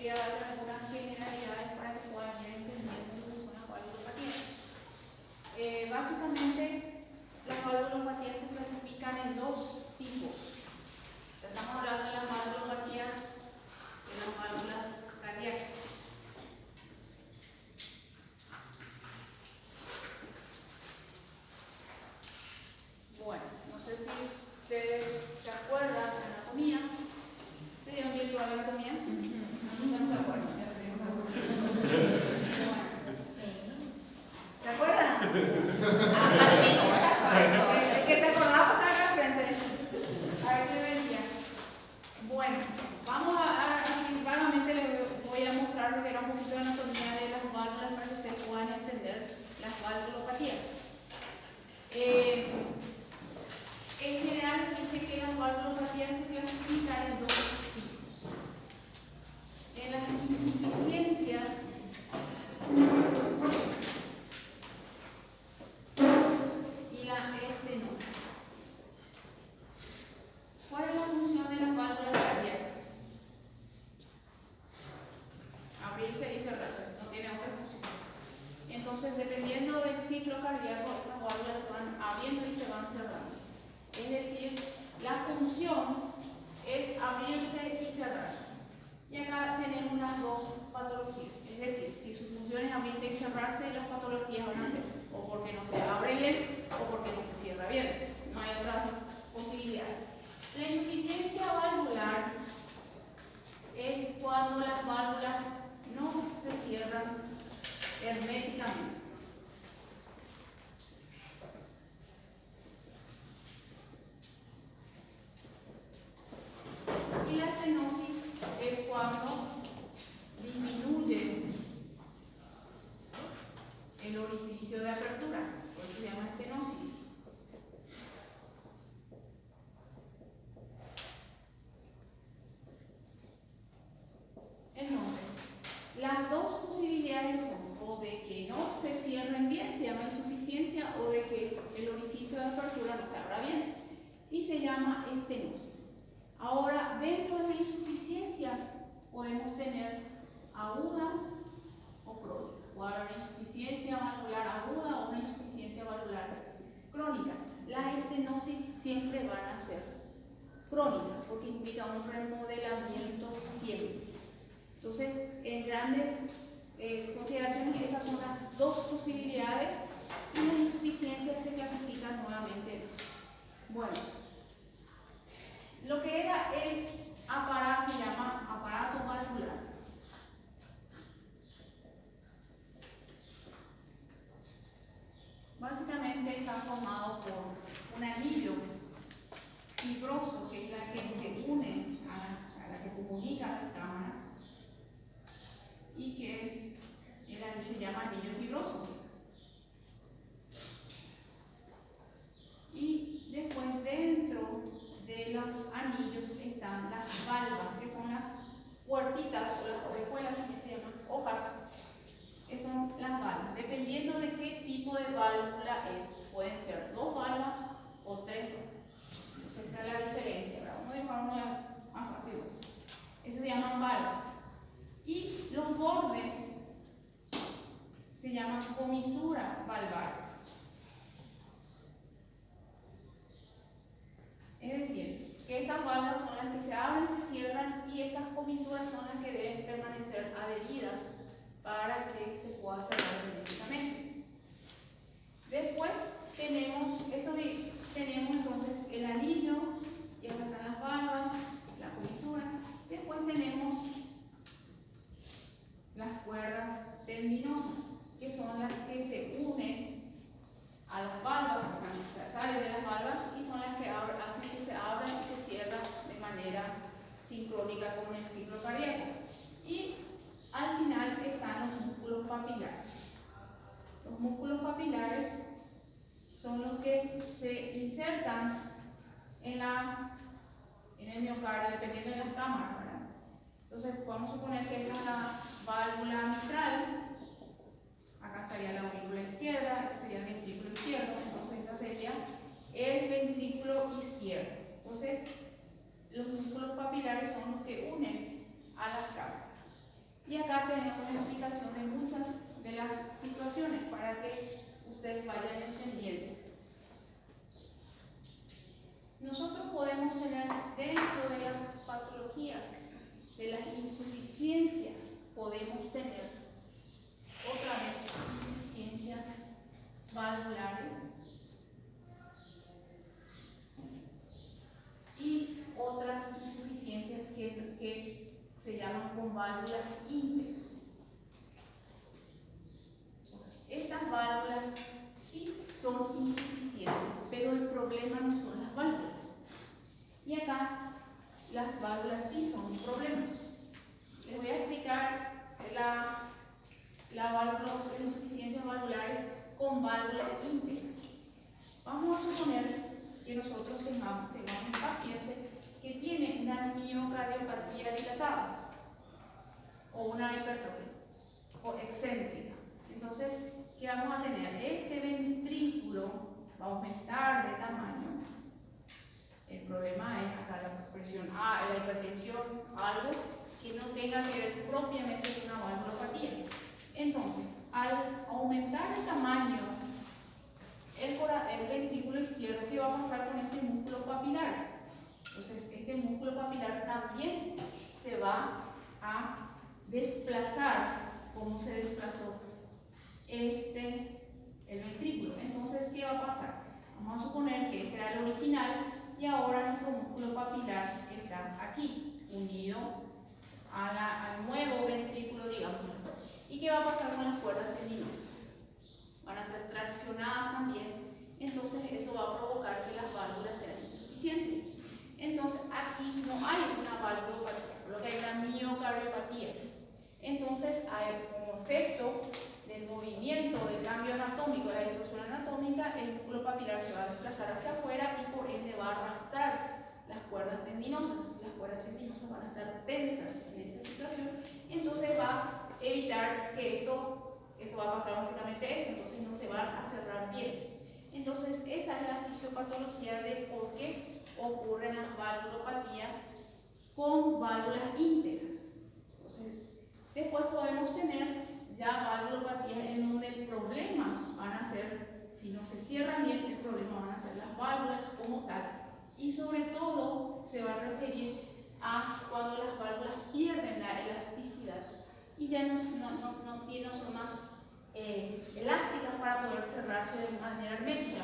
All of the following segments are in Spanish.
quería dar algunas generalidades para que puedan ir entendiendo lo que son las valvulopatías. Básicamente, las valvulopatías se clasifican en dos tipos. Estamos hablando de las valvulopatías de las válvulas cardíacas. Bueno, no sé si ustedes se acuerdan de anatomía. ¿Te dieron virtual anatomía? No se acuerdan. ¿Se acuerdan? El que se acordaba pasar acá al frente. A ver si me venía. Bueno, vamos así vagamente les voy a mostrar lo que era un poquito de anatomía de las válvulas para que ustedes puedan entender las valvulopatías. En general, dice que las valvulopatías se clasifican en dos tipos. En las insuficiencias y la estenosis. ¿Cuál es la función de las válvulas cardíacas? Abrirse y cerrarse, no tiene otra función. Entonces, dependiendo del ciclo cardíaco, las válvulas se van abriendo y se van cerrando. Es decir, la función es abrirse y cerrarse. Y acá tenemos las dos patologías. Es decir, si su función es abrirse y cerrarse, las patologías van a ser o porque no se abre bien o porque no se cierra bien. No hay otras posibilidades. La insuficiencia valvular es cuando las válvulas no se cierran herméticamente. Y la estenosis es cuando disminuye el orificio de apertura, por eso se llama estenosis. Entonces, las dos posibilidades son o de que no se cierren bien, se llama insuficiencia, o de que el orificio de apertura no se abra bien, y se llama estenosis. Ahora, dentro de las insuficiencias podemos tener aguda o crónica. Puede haber una insuficiencia valvular aguda o una insuficiencia valvular crónica. Las estenosis siempre van a ser crónicas porque implica un remodelamiento siempre. Entonces, en grandes consideraciones, esas son las dos posibilidades y las insuficiencias se clasifican nuevamente. Bueno, lo que era el aparato se llama aparato valvular. Básicamente está formado por un anillo fibroso, que es la que se une a la que comunica las cámaras, y que es el anillo, se llama anillo fibroso. Y después dentro de los anillos están las valvas, que son las puertitas o las orejuelas, que se llaman hojas. Que son las valvas. Dependiendo de qué tipo de válvula es, pueden ser dos valvas o tres valvas. Entonces esa es la diferencia, ¿verdad? Vamos a dejar uno más fácil. Eso se llaman valvas. Y los bordes se llaman comisuras valvares. Es decir, que estas válvulas son las que se abren, se cierran, y estas comisuras son las que deben permanecer adheridas para que se pueda cerrar herméticamente. Después tenemos entonces el anillo, y acá están las valvas, la comisura. Después tenemos las cuerdas tendinosas, que son las que se unen a las valvas, salen de las valvas y son las que hacen que se abran y se cierran de manera sincrónica con el ciclo cardíaco. Y al final están los músculos papilares. Los músculos papilares son los que se insertan en el miocardio, dependiendo de las cámaras, ¿verdad? Entonces, vamos a suponer que esta es la válvula mitral. Acá estaría la aurícula izquierda, ese sería el ventrículo izquierdo. Entonces, esta sería el ventrículo izquierdo. Entonces, los músculos papilares son los que unen a las cámaras. Y acá tenemos la explicación de muchas de las situaciones para que ustedes vayan entendiendo. Nosotros podemos tener dentro de las patologías, de las insuficiencias, podemos tener otra vez insuficiencias valvulares y otras insuficiencias que se llaman con válvulas íntegras. Estas válvulas sí son insuficientes, pero el problema no son las válvulas. Y acá las válvulas sí son un problema. Les voy a explicar las insuficiencias valvulares con válvulas íntegras. Vamos a suponer que nosotros tengamos un paciente que tiene una miocardiopatía dilatada o una hipertrofia o excéntrica. Entonces, ¿qué vamos a tener? Este ventrículo va a aumentar de tamaño. El problema es acá la presión A, la hipertensión, algo que no tenga que ver propiamente con una valvulopatía. Entonces, al aumentar el tamaño, el ventrículo izquierdo, ¿qué va a pasar con este músculo papilar? Entonces, este músculo papilar también se va a desplazar como se desplazó el ventrículo. Entonces, ¿qué va a pasar? Vamos a suponer que este era el original y ahora nuestro músculo papilar está aquí, unido al nuevo ventrículo, digamos. ¿Y qué va a pasar con las cuerdas tendinosas? Van a ser traccionadas también, entonces eso va a provocar que las válvulas sean insuficientes. Entonces aquí no hay una valvulopatía, lo que hay una miocardiopatía. Entonces, como efecto del movimiento, del cambio anatómico, de la distorsión anatómica, el músculo papilar se va a desplazar hacia afuera y por ende va a arrastrar las cuerdas tendinosas. Las cuerdas tendinosas van a estar tensas en esta situación, entonces va a evitar que esto va a pasar básicamente esto, entonces no se van a cerrar bien. Entonces esa es la fisiopatología de por qué ocurren las valvulopatías con válvulas íntegras. Entonces, después podemos tener ya valvulopatías en donde el problema van a ser, si no se cierran bien, el problema van a ser las válvulas como tal. Y sobre todo se va a referir a cuando las válvulas pierden la elasticidad y ya no son más elásticas para poder cerrarse de manera hermética.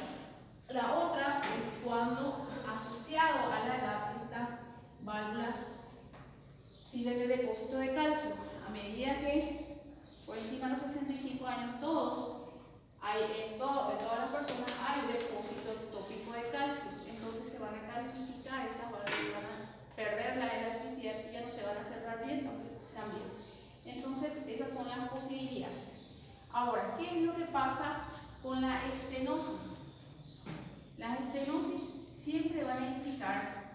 La otra es cuando, asociado a la edad, estas válvulas sirven de depósito de calcio. A medida que por encima de los 65 años en todas las personas hay un depósito ectópico de calcio. Entonces se van a calcificar estas válvulas, van a perder la elasticidad y ya no se van a cerrar bien también. Entonces esas son las posibilidades. Ahora, ¿qué es lo que pasa con la estenosis? Las estenosis siempre van a implicar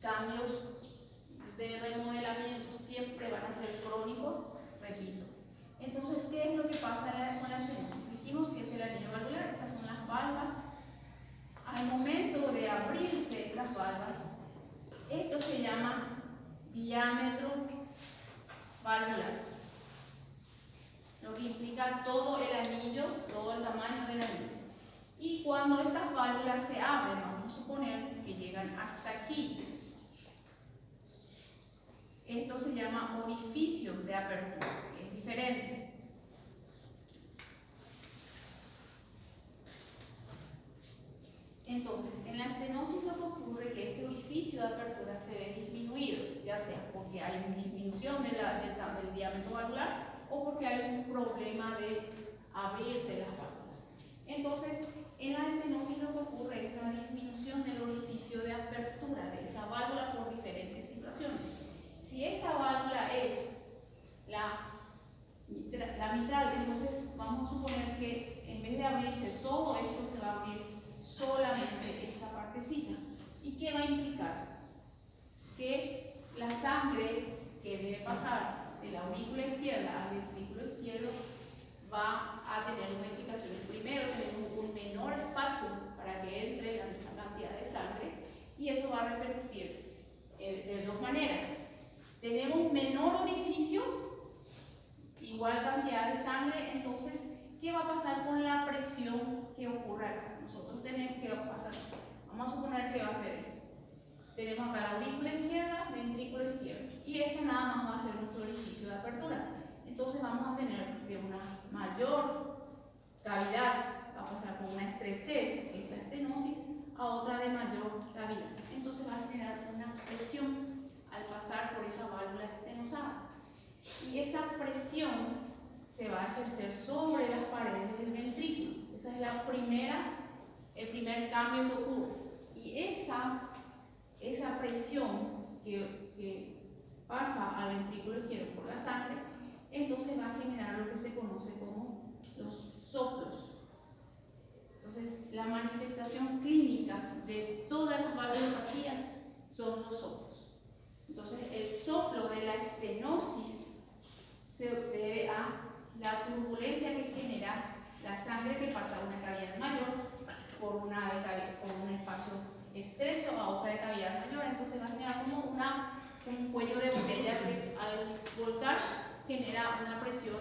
cambios de remodelamiento, siempre van a ser crónicos, repito. Entonces, ¿qué es lo que pasa con la estenosis? Dijimos que es el anillo valvular, estas son las valvas. Al momento de abrirse las valvas, esto se llama diámetro valvular, lo que implica todo el anillo, todo el tamaño del anillo. Y cuando estas válvulas se abren, vamos a suponer que llegan hasta aquí, esto se llama orificio de apertura, que es diferente. Entonces, en la estenosis lo que ocurre es que este orificio de apertura se ve disminuido, ya sea porque hay una disminución del diámetro valvular o porque hay un problema de abrirse las válvulas. Entonces, en la estenosis lo que ocurre es una disminución del orificio de apertura de esa válvula por diferentes situaciones. Si esta válvula es la mitral, entonces vamos a suponer que en vez de abrirse todo esto, se va a abrir solamente esta partecita. ¿Y qué va a implicar? Que la sangre que debe pasar de la aurícula izquierda al ventrículo izquierdo va a tener modificaciones. Primero tenemos un menor espacio para que entre la misma cantidad de sangre y eso va a repercutir de dos maneras. Tenemos menor orificio igual cantidad de sangre. Entonces, ¿qué va a pasar con la presión que ocurre acá? Nosotros tenemos que pasar, vamos a suponer que va a ser esto. Tenemos acá la aurícula izquierda, ventrículo izquierdo, y este nada más va a ser nuestro orificio de apertura. Entonces vamos a tener de una mayor cavidad, va a pasar por una estrechez, que es la estenosis, a otra de mayor cavidad. Entonces va a generar una presión al pasar por esa válvula estenosada. Y esa presión se va a ejercer sobre las paredes del ventrículo. Esa es el primer cambio que ocurre. Y esa presión que pasa al ventrículo izquierdo por la sangre, entonces va a generar lo que se conoce como los soplos. Entonces, la manifestación clínica de todas las valvulopatías son los soplos. Entonces, el soplo de la estenosis se debe a la turbulencia que genera la sangre que pasa de una cavidad mayor por un espacio estrecho a otra de cavidad mayor. Entonces va a generar como un cuello de botella que al volcar genera una presión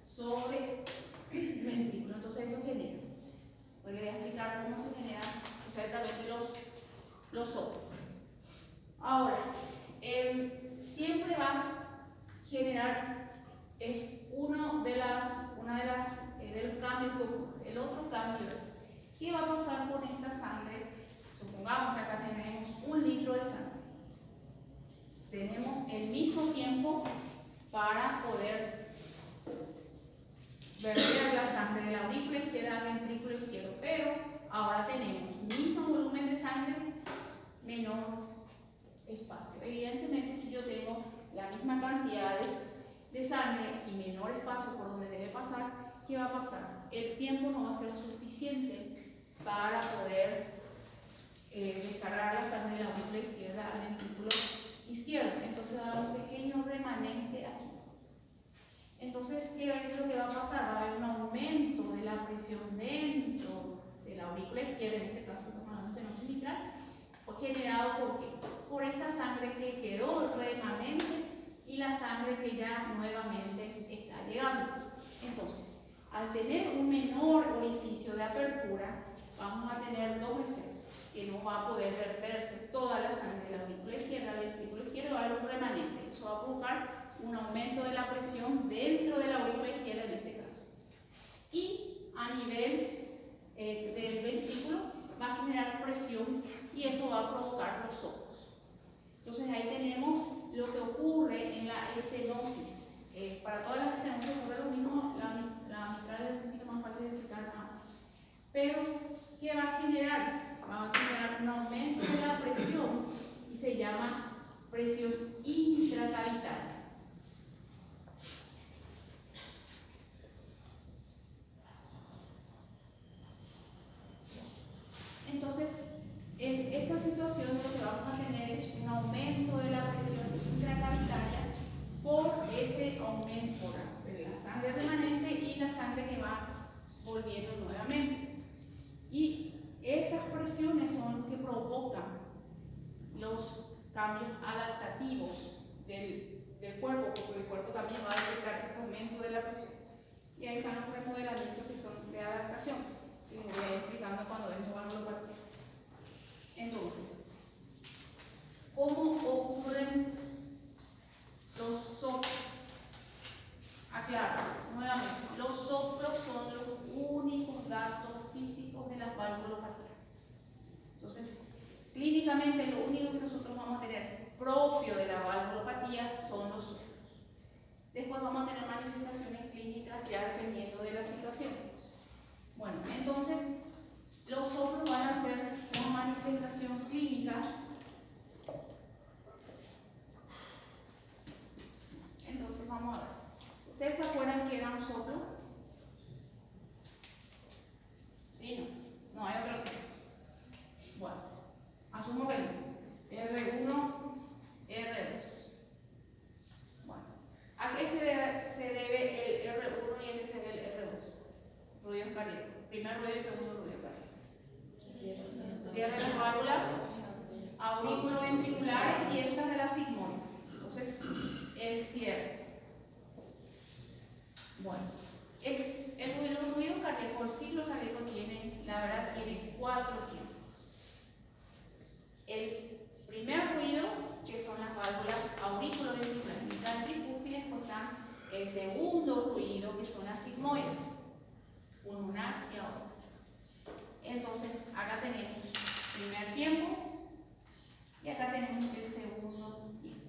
sobre el ventrículo. Entonces eso genera. Pues les voy a explicar cómo se generan exactamente los soplos. Ahora, siempre va a generar, es una de las del cambio que ocurre. El otro cambio es, ¿qué va a pasar con esta sangre? Supongamos que acá tenemos 1 litro de sangre. Tenemos el mismo tiempo para poder verter la sangre de la aurícula izquierda al ventrículo izquierdo, pero ahora tenemos mismo volumen de sangre, menor espacio. Evidentemente, si yo tengo la misma cantidad de sangre y menor espacio por donde debe pasar, ¿qué va a pasar? El tiempo no va a ser suficiente para poder descargar la sangre de la aurícula izquierda al ventrículo izquierdo. Entonces va a haber un pequeño remanente aquí. Entonces, ¿qué es lo que va a pasar? Va a haber un aumento de la presión dentro de la aurícula izquierda, en este caso estamos hablando de estenosis mitral, generado ¿por qué? Por esta sangre que quedó remanente y la sangre que ya nuevamente está llegando. Entonces, al tener un menor orificio de apertura, vamos a tener dos efectos, que no va a poder verterse toda la sangre de la aurícula izquierda al ventrículo izquierdo, va a haber un remanente. Eso va a provocar un aumento de la presión dentro de la aurícula izquierda en este caso. Y a nivel del ventrículo va a generar presión y eso va a provocar los soplos. Entonces ahí tenemos lo que ocurre en la estenosis. Para todas las estenosis ocurre lo mismo, la mitral es un poquito más fácil de explicar nada más. Pero, ¿qué va a generar? Va a generar un aumento de la presión y se llama presión intracavitaria. Entonces, en esta situación lo que vamos a tener es un aumento de la presión intracavitaria por ese aumento de la sangre remanente y la sangre que va volviendo nuevamente. Y esas presiones son las que provocan los cambios adaptativos del cuerpo, porque el cuerpo también va a detectar este aumento de la presión. Y ahí están los remodelamientos que son de adaptación, que les voy a ir explicando cuando vemos valvulopatía. Entonces, ¿cómo ocurren los soplos? Aclaro, nuevamente, los soplos son los únicos datos físicos de las valvulopatías. Entonces, clínicamente lo único que nosotros vamos a tener propio de la valvulopatía son los soplos. Después vamos a tener manifestaciones clínicas ya dependiendo de la situación. Bueno, entonces, los soplos van a ser una manifestación clínica ciclo cardíaco tiene, la verdad, tiene 4 tiempos. El primer ruido, que son las válvulas auriculoventriculares mitral tricúspides, pues están el segundo ruido, que son las sigmoides, pulmonar y aórtica. Entonces, acá tenemos el primer tiempo y acá tenemos el segundo tiempo.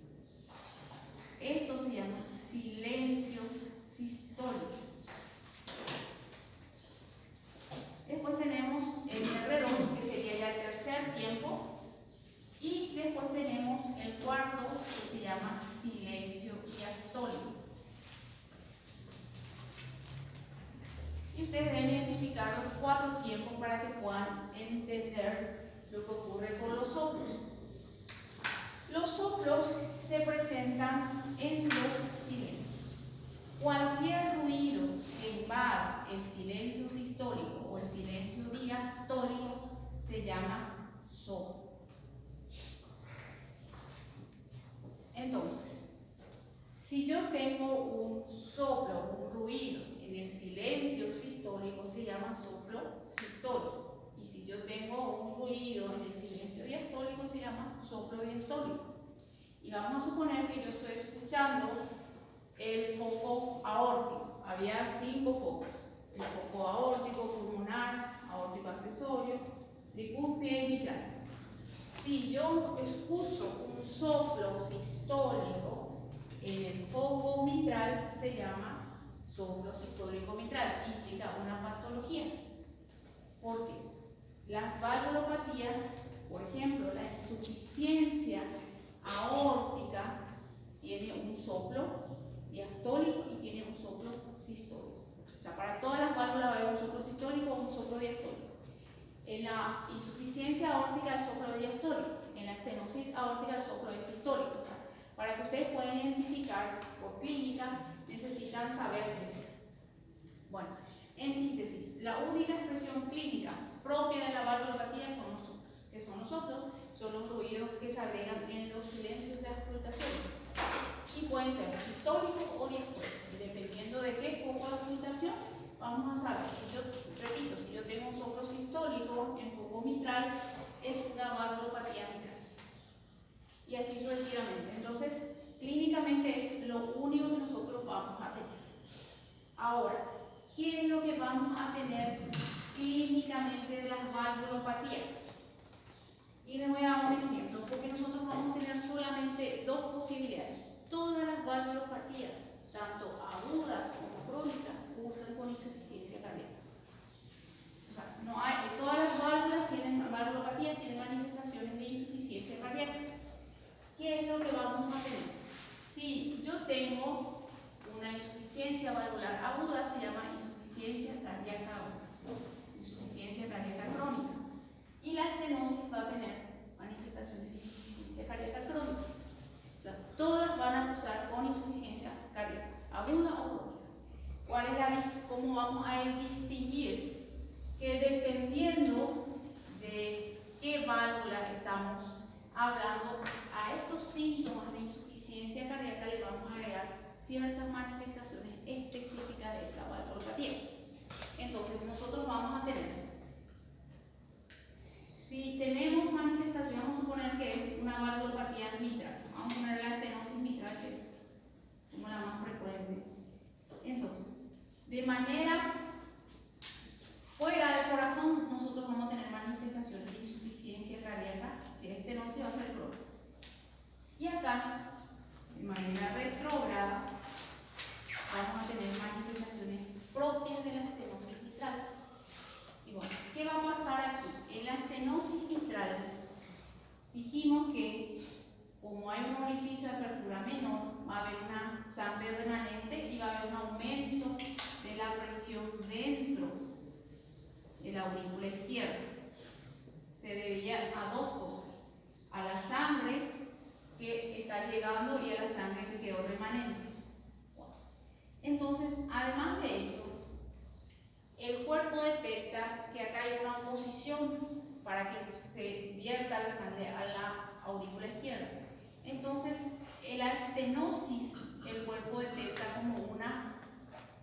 Esto se llama silencio sistólico. Después tenemos el R2, que sería ya el tercer tiempo. Y después tenemos el cuarto, que se llama silencio diastólico. Y ustedes deben identificar los 4 tiempos para que puedan entender lo que ocurre con los soplos. Los soplos se presentan en los silencios. Cualquier ruido que invada el silencio sistólico o el silencio diastólico se llama soplo. Entonces, si yo tengo un soplo, un ruido en el silencio sistólico, se llama soplo sistólico. Y si yo tengo un ruido en el silencio diastólico, se llama soplo diastólico. Y vamos a suponer que yo estoy escuchando el foco aórtico. Había 5 focos: el foco aórtico, pulmonar, aórtico accesorio, tricúspide y mitral. Si yo escucho un soplo sistólico en el foco mitral, se llama soplo sistólico mitral. Implica una patología. ¿Por qué? Las valvulopatías, por ejemplo, la insuficiencia aórtica tiene un soplo diastólico y tiene un soplo sistólico. O sea, para todas las válvulas va a haber un soplo sistólico o un soplo diastólico. En la insuficiencia aórtica el soplo es diastólico, en la estenosis aórtica el soplo es sistólico. O sea, para que ustedes puedan identificar por clínica necesitan saber eso. Bueno, en síntesis, la única expresión clínica propia de la valvulopatía son los soplos. ¿Qué son los soplos? Son los ruidos que se agregan en los silencios de auscultación y pueden ser sistólicos o diastólicos. Y dependiendo de qué foco de auscultación, vamos a saber. Si yo, repito, si yo tengo un soplo sistólico en foco mitral, es una valvulopatía mitral. Y así sucesivamente. Entonces, clínicamente es lo único que nosotros vamos a tener. Ahora, ¿qué es lo que vamos a tener clínicamente de las valvulopatías? Y les voy a dar un ejemplo, porque nosotros vamos a tener solamente 2 posibilidades. Todas las valvulopatías, tanto agudas como crónicas, cursan con insuficiencia cardíaca. O sea, no hay, todas las valvulopatías tienen manifestaciones de insuficiencia cardíaca. ¿Qué es lo que vamos a tener? Si yo tengo una insuficiencia valvular aguda, se llama insuficiencia cardíaca aguda, insuficiencia cardíaca crónica. Y la estenosis va a tener manifestaciones de insuficiencia cardíaca crónica. O sea, todas van a cursar con insuficiencia cardíaca, aguda o crónica. ¿Cómo vamos a distinguir? Que dependiendo de qué válvula estamos hablando, a estos síntomas de insuficiencia cardíaca le vamos a agregar ciertas manifestaciones específicas de esa valvulopatía. Entonces, nosotros vamos a tener, si tenemos manifestación, vamos a suponer que es una valvulopatía mitral. Vamos a poner la estenosis mitral, que es como la más frecuente. Entonces, de manera fuera del corazón, nosotros vamos a tener manifestaciones de insuficiencia cardíaca. Si es estenosis, va a ser crónica. Y acá, de manera retrógrada, vamos a tener manifestaciones propias de la estenosis mitral. Y bueno, ¿qué va a pasar aquí? En la estenosis mitral dijimos que como hay un orificio de apertura menor, va a haber una sangre remanente y va a haber un aumento de la presión dentro de la aurícula izquierda. Se debía a 2 cosas: a la sangre que está llegando y a la sangre que quedó remanente. Entonces, además de eso, el cuerpo detecta que acá hay una oposición para que se vierta la sangre a la aurícula izquierda. Entonces, en la estenosis, el cuerpo detecta como una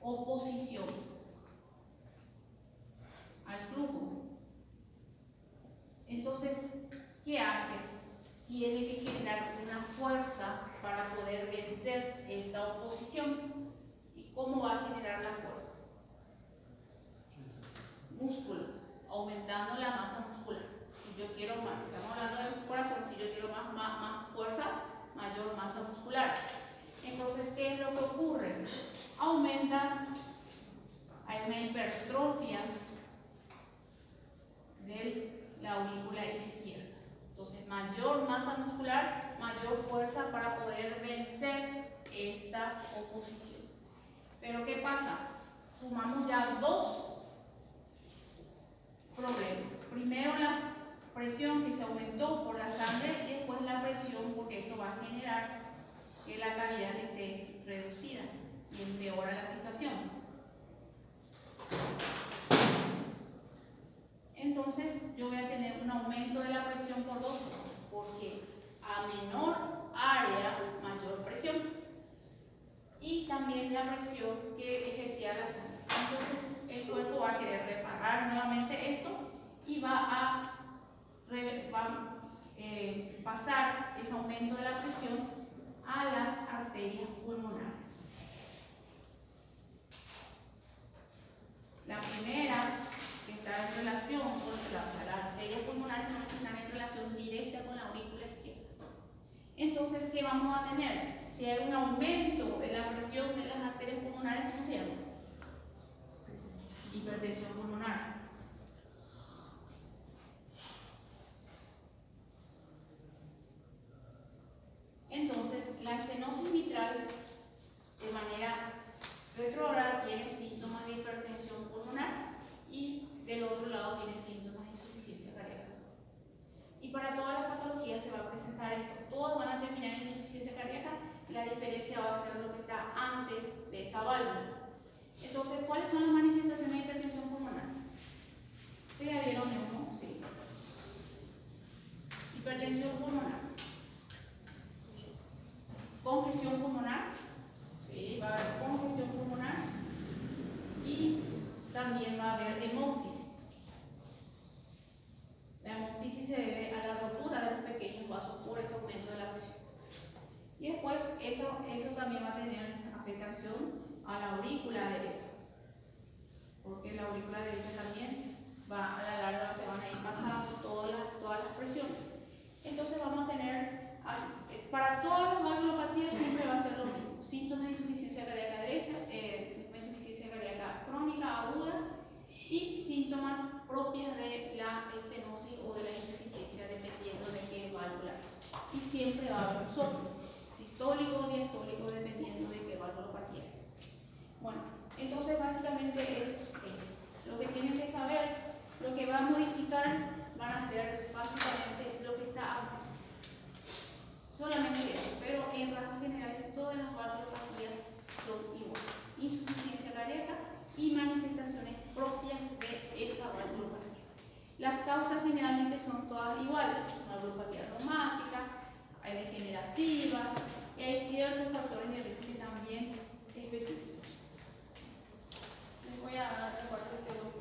oposición. generar una fuerza para poder vencer esta oposición. ¿Y cómo va a generar la fuerza? Músculo, aumentando la masa muscular. Si yo quiero más, estamos hablando del corazón, si yo quiero más fuerza, mayor masa muscular. Entonces, ¿qué es lo que ocurre? Aumenta, hay una hipertrofia de la aurícula izquierda. Entonces, mayor masa muscular, mayor fuerza para poder vencer esta oposición. Pero ¿qué pasa? Sumamos ya dos problemas. Primero, la presión que se aumentó por la sangre y después la presión, porque esto va a generar que la cavidad esté reducida y empeora la situación. Entonces yo voy a tener un aumento de la presión por dos cosas, porque a menor área, mayor presión, y también la presión que ejercía la sangre. Entonces el cuerpo va a querer reparar nuevamente esto y va a pasar ese aumento de la presión a las arterias pulmonares. La primera, que está en relación con las arterias pulmonares, son las que están en relación directa con la aurícula izquierda. Entonces, ¿qué vamos a tener? Si hay un aumento de la presión de las arterias pulmonares, ¿cómo se llama? Hipertensión pulmonar. Entonces, la estenosis mitral, de manera retrógrada, tiene síntomas de hipertensión pulmonar y del otro lado tiene síntomas de insuficiencia cardíaca. Y para todas las patologías se va a presentar esto. Todos van a terminar en insuficiencia cardíaca. La diferencia va a ser lo que está antes de esa válvula. Entonces, ¿cuáles son las manifestaciones de hipertensión pulmonar? ¿Te la dieron neumo? Sí. Hipertensión pulmonar. Congestión pulmonar. Sí, va a haber congestión pulmonar. Y también va a haber hemoptisis. La hemoptisis se debe a la rotura de los pequeños vasos por ese aumento de la presión. Y después eso también va a tener afectación a la aurícula derecha, porque la aurícula derecha también va a la larga, se van a ir pasando todas las presiones. Entonces vamos a tener, para todas las valvulopatías siempre va a ser lo mismo: síntomas de insuficiencia cardíaca derecha, síntomas de insuficiencia cardíaca crónica aguda y síntomas propias de la estenosis o de la insuficiencia, dependiendo de qué válvula es. Y siempre va a haber un soplo, sistólico o diastólico, dependiendo de qué valvulopatía es. Bueno, entonces básicamente es eso. Lo que tienen que saber, lo que va a modificar van a ser básicamente lo que está antes. Solamente eso, pero en rasgos generales todas las valvulopatías son iguales. Insuficiencia cardíaca y manifestaciones propias de esa valvulopatía. Las causas generalmente son todas iguales: valvulopatía reumática, hay degenerativas, y hay ciertos factores de riesgo también específicos. Les voy a dar el cuarto teórico.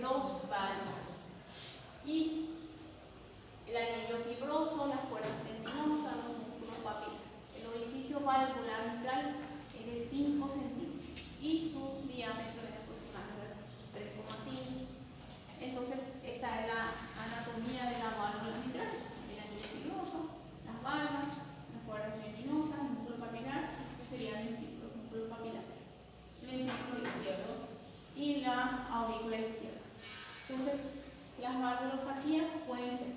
2 válvulas. Y el anillo fibroso, las cuerdas tendinosas, los músculos papilares. El orificio valvular mitral es de 5 centímetros y su diámetro es aproximadamente 3,5. Entonces, esta es la anatomía de la válvula mitral: el anillo fibroso, las válvulas, las cuerdas tendinosas, el músculo papilar. Este sería el ventrículo, los músculos papilares, el ventrículo izquierdo y la aurícula izquierda. Entonces, las valvulopatías pueden ser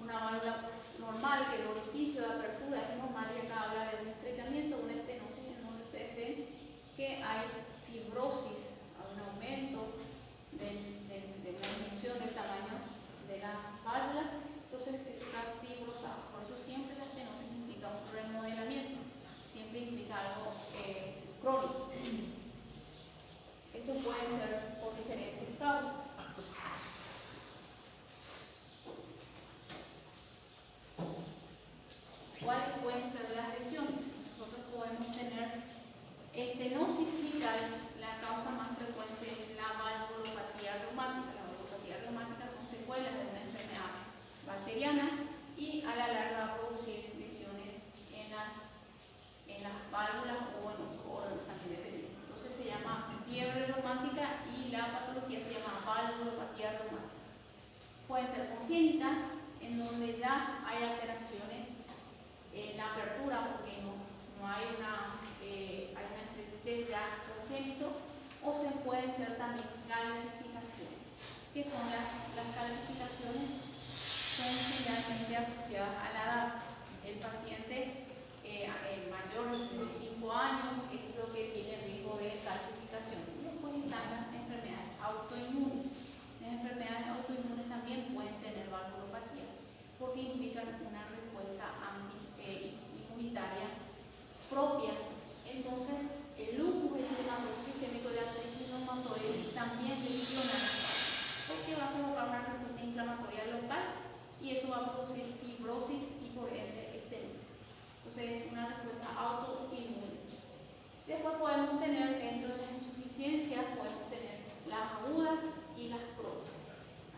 una válvula normal, que el orificio de apertura es normal, y acá habla de un estrechamiento, una estenosis, en donde ustedes ven que hay fibrosis, hay un aumento de la disminución del tamaño de la válvula. Entonces está fibrosado. Por eso siempre la estenosis implica un remodelamiento, siempre implica algo crónico. Esto puede ser por diferentes causas. ¿Cuáles pueden ser las lesiones? Nosotros podemos tener estenosis mitral. La causa más frecuente es la valvulopatía reumática. La valvulopatía reumática son secuelas de una enfermedad bacteriana y a la larga va a producir lesiones en las válvulas o en otros órganos también dependiendo. Entonces se llama fiebre reumática y la patología se llama valvulopatía reumática. Pueden ser congénitas, en donde ya hay alteraciones en la apertura porque no hay una estrechez ya congénito, o se pueden ser también calcificaciones. ¿Qué son las calcificaciones? Son generalmente asociadas a la edad. El paciente mayor de 65 años es lo que tiene riesgo de calcificación. Y después están las enfermedades autoinmunes. Las enfermedades autoinmunes también pueden tener valvulopatías porque implican una respuesta inmunitaria propias. Entonces, el lupus, el inflamación sistémico de la artritis reumatoide, también lesiona porque va a provocar una respuesta inflamatoria local y eso va a producir fibrosis y por ende estenosis. Entonces, es una respuesta autoinmune. Después podemos tener, dentro de las insuficiencias, podemos tener las agudas y las crónicas.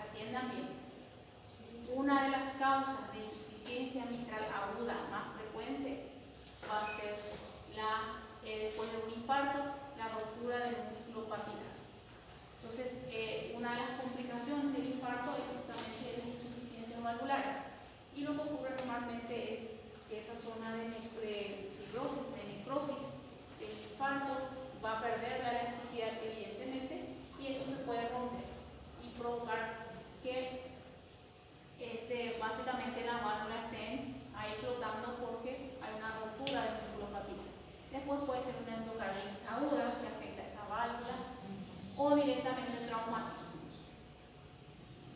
Atiendan bien. Una de las causas de insuficiencia mitral aguda más frecuente va a ser después de un infarto, la ruptura del músculo papilar. Entonces, una de las complicaciones del infarto es justamente las insuficiencias valvulares. Y lo que ocurre normalmente es que esa zona de fibrosis, de necrosis del infarto va a perder la elasticidad evidentemente, y eso se puede romper y provocar que básicamente las válvulas estén ahí flotando porque hay una rotura del músculo papilar. Después puede ser una endocarditis aguda que afecta a esa válvula, o directamente traumatismos.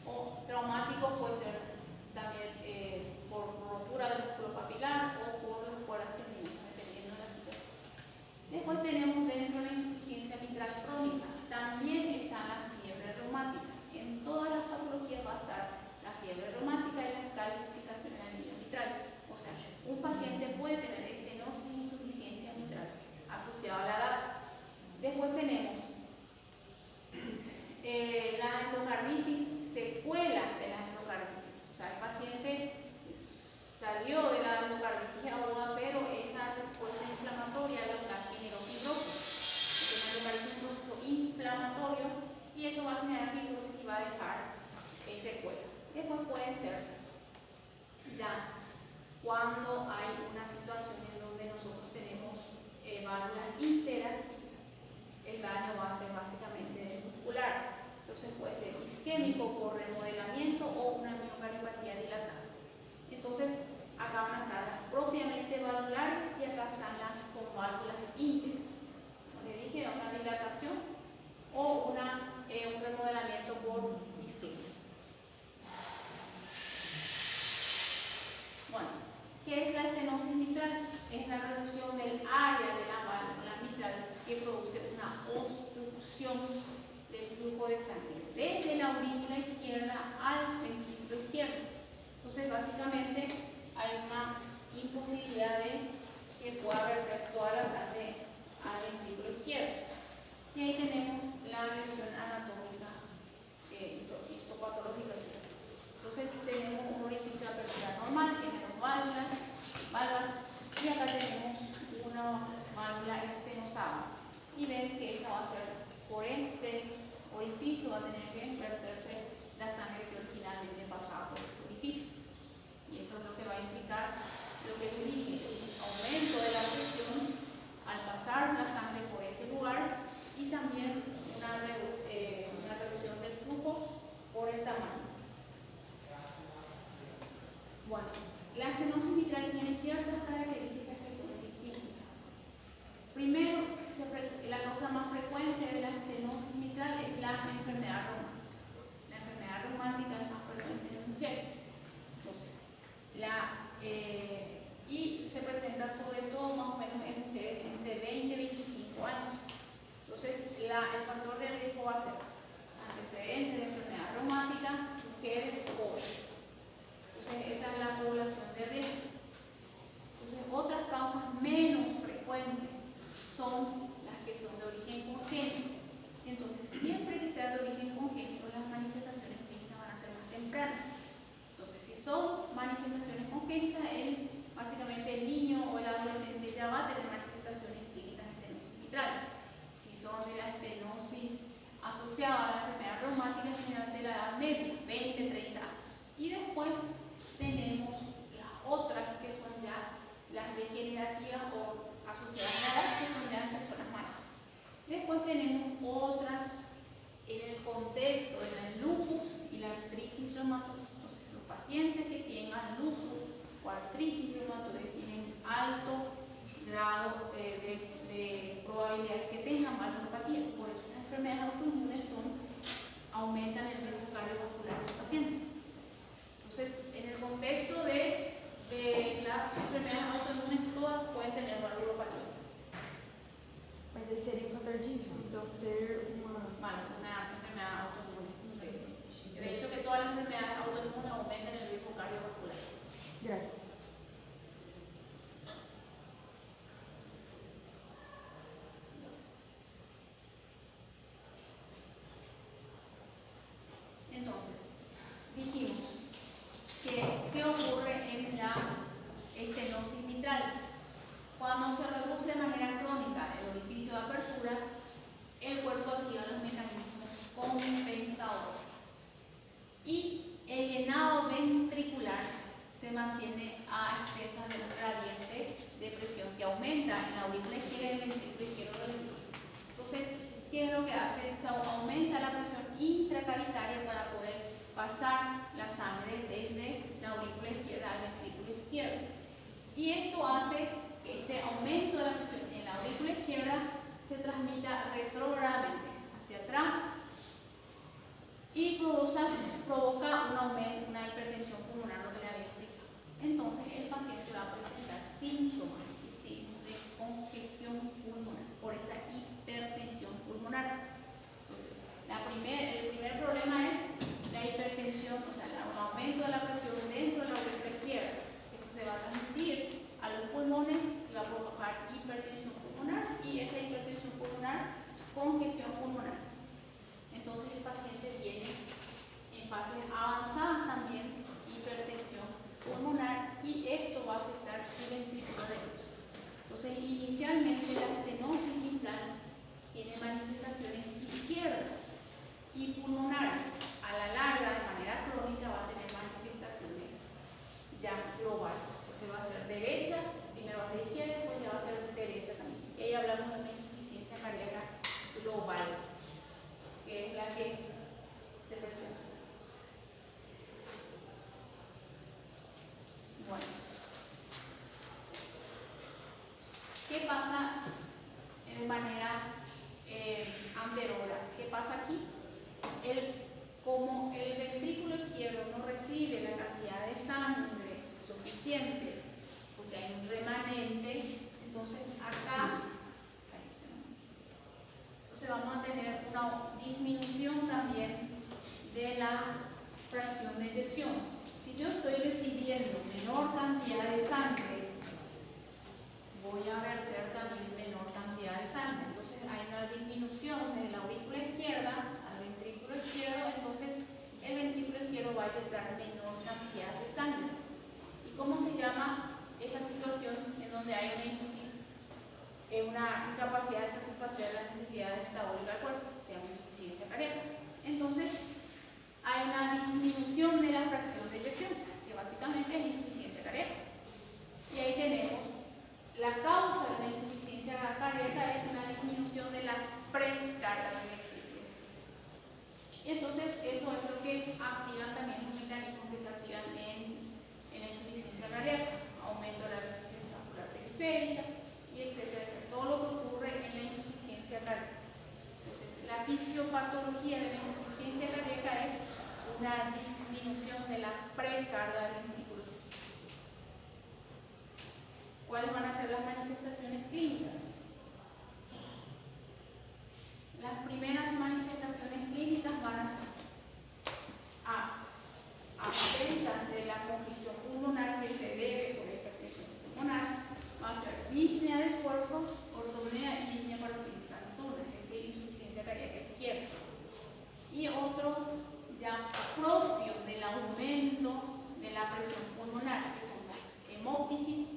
O traumáticos puede ser también por rotura del músculo papilar o por las cuerdas tendinosas, dependiendo de la situación. Después tenemos dentro de la insuficiencia mitral crónica, también está la fiebre reumática. En todas las patologías va a estar la fiebre reumática y la calcificación en el anillo mitral. O sea, un paciente puede tener estenosis e insuficiencia mitral asociada a la edad. Después tenemos la endocarditis, secuelas de las endocarditis. O sea, el paciente salió de la endocarditis aguda, pero esa respuesta inflamatoria local generó fibrosis. Porque la endocarditis es un proceso inflamatorio y eso va a generar fibrosis y va a dejar secuelas. Después puede ser ya cuando hay una situación en donde nosotros tenemos válvulas ínteras, el daño va a ser básicamente muscular. Entonces puede ser isquémico por remodelamiento o una miocardiopatía dilatada. Entonces acá van a estar las propiamente valvulares y acá están las con válvulas íntegras. Como les dije, una dilatación o un remodelamiento por isquemia. Bueno, ¿qué es la estenosis mitral? Es la reducción del área de la válvula mitral que produce una obstrucción del flujo de sangre desde la aurícula izquierda al ventrículo izquierdo. Entonces, básicamente, hay una imposibilidad de que pueda verter toda la sangre al ventrículo izquierdo. Y ahí tenemos la lesión anatómica Entonces tenemos un orificio de apertura normal, tiene dos válvulas, y acá tenemos una válvula estenosada. Y ven que esta va a ser por este orificio, va a tener que verterse la sangre que originalmente pasaba por este orificio. Y esto es lo que va a implicar lo que les dije, el aumento de la presión al pasar la sangre por ese lugar y también una reducción del flujo por el tamaño. Bueno, la estenosis mitral tiene ciertas características que son distintas. Primero, la causa más frecuente de la estenosis mitral es la enfermedad reumática. La enfermedad reumática es más frecuente en las mujeres. Entonces, y se presenta sobre todo más o menos en mujeres entre 20 y 25 años. Entonces, el factor de riesgo va a ser antecedentes de enfermedad reumática, mujeres jóvenes. Entonces, esa es la población de riesgo. Entonces, otras causas menos frecuentes son las que son de origen congénito. Entonces, siempre que sea de origen congénito, las manifestaciones clínicas van a ser más tempranas. Entonces, si son manifestaciones congénitas, básicamente el niño o el adolescente ya va a tener manifestaciones clínicas de estenosis mitral. Si son de la estenosis asociada a la enfermedad reumática, generalmente de la edad media, 20, 30 años. Y después tenemos las otras que son ya las degenerativas o asociadas a la edad, que son ya en personas mayores. Después tenemos otras en el contexto del lupus y la artritis reumatoide. Entonces, los pacientes que tengan lupus o artritis reumatoide tienen alto grado de probabilidad que tengan valvulopatía. Por eso las enfermedades autoinmunes aumentan el riesgo cardiovascular de los pacientes. Entonces, en el contexto de las enfermedades autoinmunes, todas pueden tener valvulopatía. Mas esse seria um fator de risco, então ter uma enfermedad autoinmune. Sí. De hecho, que todas las enfermedades autoinmunes aumentan el riesgo cardiovascular. Gracias. Entonces, dijimos que ¿qué ocurre en la estenosis mitral? Cuando se reduce de manera crónica el orificio de apertura, el cuerpo activa los mecanismos compensadores. Y el llenado ventricular se mantiene a expensas del gradiente de presión que aumenta en la aurícula izquierda y el ventrículo izquierdo del niño. Entonces, ¿qué es lo que hace? Se aumenta la presión intracavitaria para poder pasar la sangre desde la aurícula izquierda al ventrículo izquierdo. Y esto hace que este aumento de la presión en la aurícula izquierda se transmita retrógradamente hacia atrás y provoca un aumento, una hipertensión pulmonar, lo que le había explicado. Entonces, el paciente va a presentar síntomas y signos de congestión pulmonar por esa hipertensión pulmonar. Entonces, el primer problema es la hipertensión, o sea, el aumento de la presión dentro de la aurícula izquierda. Eso se va a transmitir a los pulmones y va a provocar hipertensión pulmonar, y esa hipertensión pulmonar, congestión pulmonar. Entonces el paciente viene en fases avanzadas también, hipertensión pulmonar, y esto va a afectar el ventrículo derecho. Entonces, inicialmente la estenosis mitral tiene manifestaciones izquierdas y pulmonares. A la larga, de manera crónica, va a tener manifestaciones ya globales. Entonces va a ser derecha, primero va a ser izquierda, después ya va a ser derecha también. Y ahí hablamos de una insuficiencia cardíaca global, que es la que se presenta. Bueno, ¿qué pasa de manera anterior? ¿Qué pasa aquí? Como el ventrículo izquierdo no recibe la cantidad de sangre suficiente, porque hay un remanente, entonces acá vamos a tener una disminución también de la fracción de eyección. Si yo estoy recibiendo menor cantidad de sangre, voy a verter también menor cantidad de sangre. Entonces hay una disminución de la aurícula izquierda al ventrículo izquierdo, entonces el ventrículo izquierdo va a eyectar menor una incapacidad de satisfacer las necesidades metabólicas del cuerpo, se llama insuficiencia cardíaca. Entonces, hay una disminución de la fracción de eyección, que básicamente es insuficiencia cardíaca. Y ahí tenemos la causa de la insuficiencia cardíaca es una disminución de la precarga de ventrículos. Y entonces, eso es lo que activan también los mecanismos que se activan en la insuficiencia cardíaca, aumento de la resistencia vascular periférica y etcétera, todo lo que ocurre en la insuficiencia cardíaca. Entonces, la fisiopatología de la insuficiencia cardíaca es una disminución de la precarga de ventrículos. ¿Cuáles van a ser las manifestaciones clínicas? Las primeras manifestaciones clínicas van a ser ausencia de la congestión pulmonar que se debe por hipertensión pulmonar, va a ser disnea de esfuerzo, ortopnea y disnea paroxística nocturna, es decir, insuficiencia cardíaca izquierda. Y otro ya propio del aumento de la presión pulmonar, que son la hemóptisis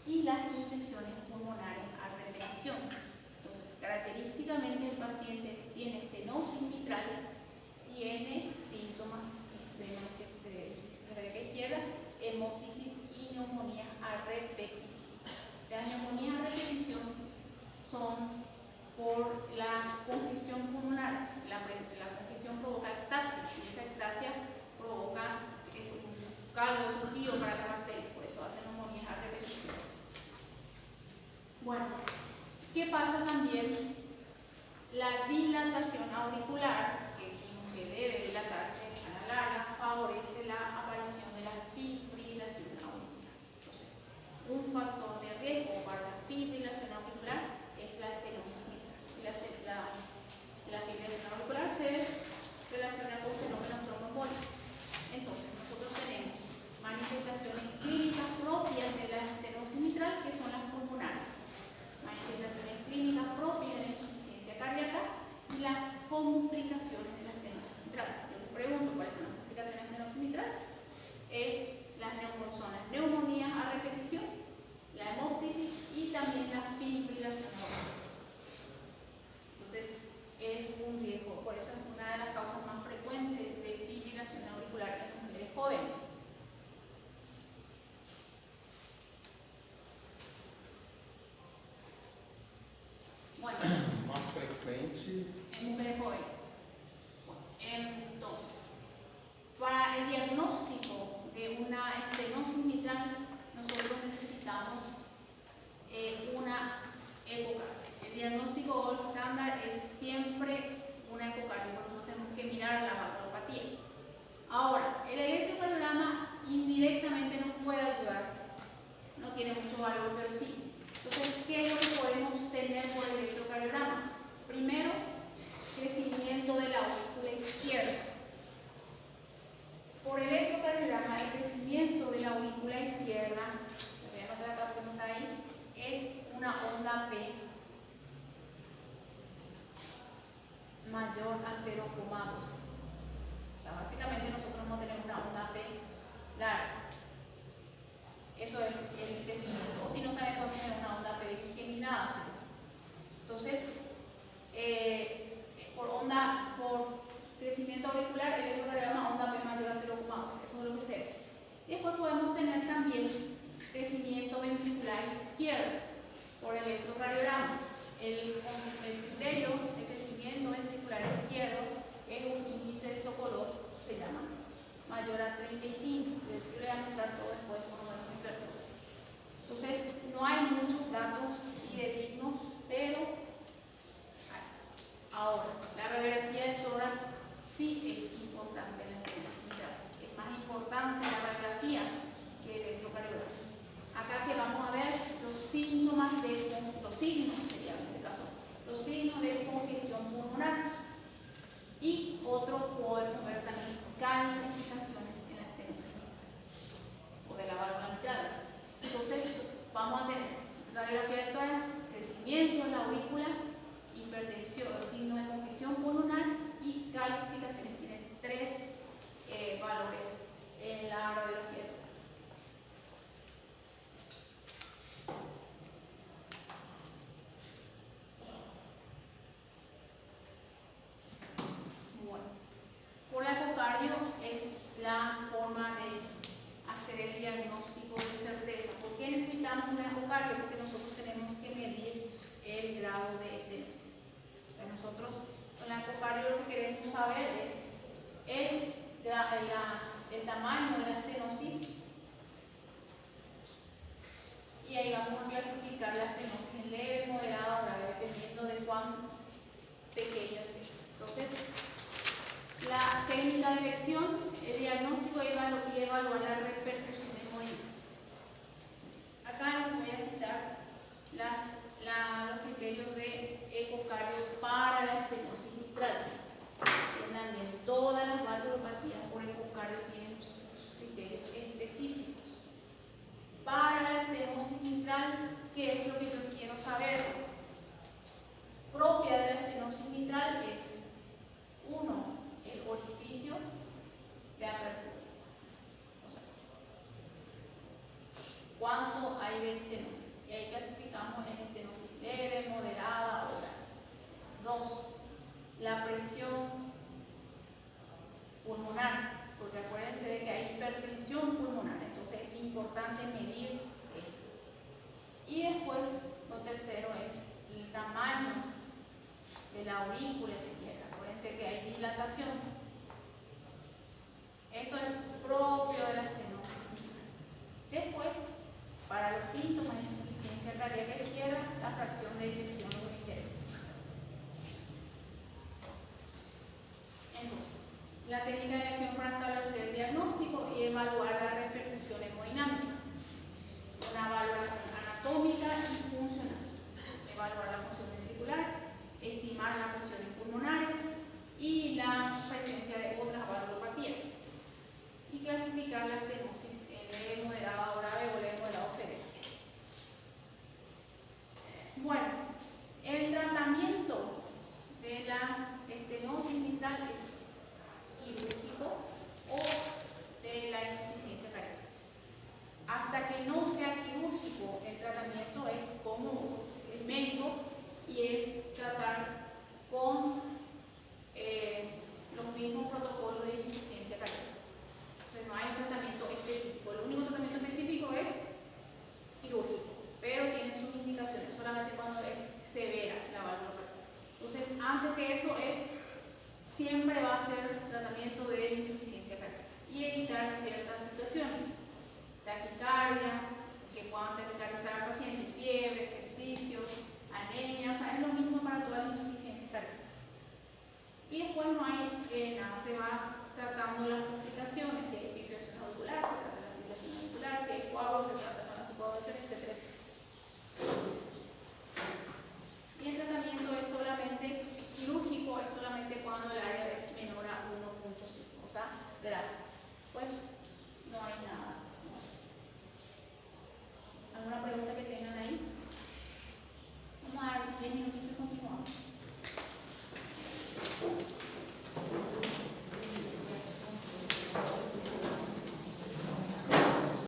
y las infecciones pulmonares a repetición. Entonces, característicamente el paciente que tiene estenosis mitral tiene síntomas de insuficiencia cardíaca izquierda, hemóptisis y neumonías a repetición. Las neumonías a repetición son por la congestión pulmonar. La congestión provoca ectasia y esa ectasia provoca un caldo de cultivo para las bacterias, por eso hacen neumonías a repetición. Bueno, ¿qué pasa también? La dilatación auricular, que dijimos que debe dilatarse a la larga, favorece la aparición de la fibrilación auricular. Entonces, un factor de riesgo para la fibrilación auricular es la estenosis mitral. La fibrilación auricular se relaciona con fenómenos tromboembólicos. Entonces, nosotros tenemos manifestaciones clínicas propias de la estenosis mitral, que son las pulmonares, manifestaciones clínicas propias de la insuficiencia cardíaca y las complicaciones de la estenosis mitral. Si yo les pregunto cuáles son las complicaciones de la estenosis mitral, son las neumonías a repetición, la hemóptisis y también la fibrilación auricular. Entonces, es un riesgo, por eso es una de las causas más frecuentes de fibrilación auricular en las mujeres jóvenes. Bueno, más frecuente en mujeres jóvenes. Bueno, entonces, para el diagnóstico de una estenosis mitral, nosotros necesitamos una ecocardio. El diagnóstico gold standard es siempre una ecocardio, por eso tenemos que mirar la valvulopatía. Ahora, el electrocardiograma indirectamente nos puede ayudar, no tiene mucho valor, pero sí. Entonces, ¿qué es lo que podemos tener por el electrocardiograma? Primero, crecimiento de la aurícula izquierda. Por el electrocardiograma, el crecimiento de la aurícula izquierda, voy a anotar acá cómo está ahí, es una onda P mayor a 0,2. O sea, básicamente nosotros no tenemos una onda P larga. Eso es el crecimiento. O si no, también podemos tener una onda P bigeminada. ¿Sí? Entonces, por crecimiento auricular, el electrocardiograma onda P mayor a 0,2. Eso es lo que se ve. Después podemos tener también crecimiento ventricular izquierdo por el electrocardiograma. El criterio de crecimiento ventricular izquierdo es un índice de Sokolov, se llama, mayor a 35. Yo le voy a mostrar todo después por lo menos mi periodo. Entonces, no hay muchos datos fidedignos, pero ahora, la radiografía de tórax sí es importante en la estenosis mitral. Es más importante la radiografía que el electrocardiograma. Acá que vamos a ver los síntomas los signos sería en este caso, los signos de congestión pulmonar. Y otro podemos ver también calcificaciones en la estenosis mitral o de la válvula mitral. Entonces, vamos a tener radiografía de tórax, crecimiento de la aurícula, hipertensión, signo de congestión pulmonar y calcificaciones. Tiene tres valores en la radiografía de tórax. habla del tamaño de la estenosis. Y ahí vamos a clasificar la estenosis en leve, moderada o grave, dependiendo de cuán pequeño esté. Entonces, la técnica de elección, el diagnóstico y evaluar la repercusión del movimiento. Acá les voy a citar los criterios de ecocardio para la estenosis mitral. Entiendan bien, todas las valvulopatías por ecocardio tienen sus criterios específicos. Para la estenosis mitral, ¿qué es lo que yo quiero saber? Propia de la estenosis mitral es 1. El orificio de apertura. O sea, ¿cuánto hay de estenosis? Y ahí clasificamos en estenosis leve, moderada o grave. 2. La presión pulmonar, porque acuérdense de que hay hipertensión pulmonar, entonces es importante medir eso. Y después, lo tercero es el tamaño de la aurícula izquierda. Acuérdense que hay dilatación. Esto es propio de la estenosis. Después, para los síntomas de insuficiencia cardíaca izquierda, la fracción de eyección nos interesa. Entonces, la técnica de elección para establecer el diagnóstico y evaluar la repercusión hemodinámica. Una valoración anatómica y funcional. Evaluar la función ventricular, estimar las presiones pulmonares y la presencia de otras valvulopatías. Y clasificar la estenosis en leve, moderada o grave o leve, moderada o severa. Bueno, el tratamiento de la estenosis mitral es quirúrgico o de la insuficiencia cardíaca. Hasta que no sea quirúrgico, el tratamiento es como el médico y es tratar con los mismos protocolos de insuficiencia cardíaca. Entonces no hay un tratamiento específico. El único tratamiento específico es quirúrgico, pero tiene sus indicaciones solamente cuando es severa la valvulopatía. Entonces, antes que eso siempre va a ser tratamiento de insuficiencia cardíaca y evitar ciertas situaciones. Taquicardia, que puedan taquicardiar al paciente, fiebre, ejercicio, anemia, o sea, es lo mismo para todas las insuficiencias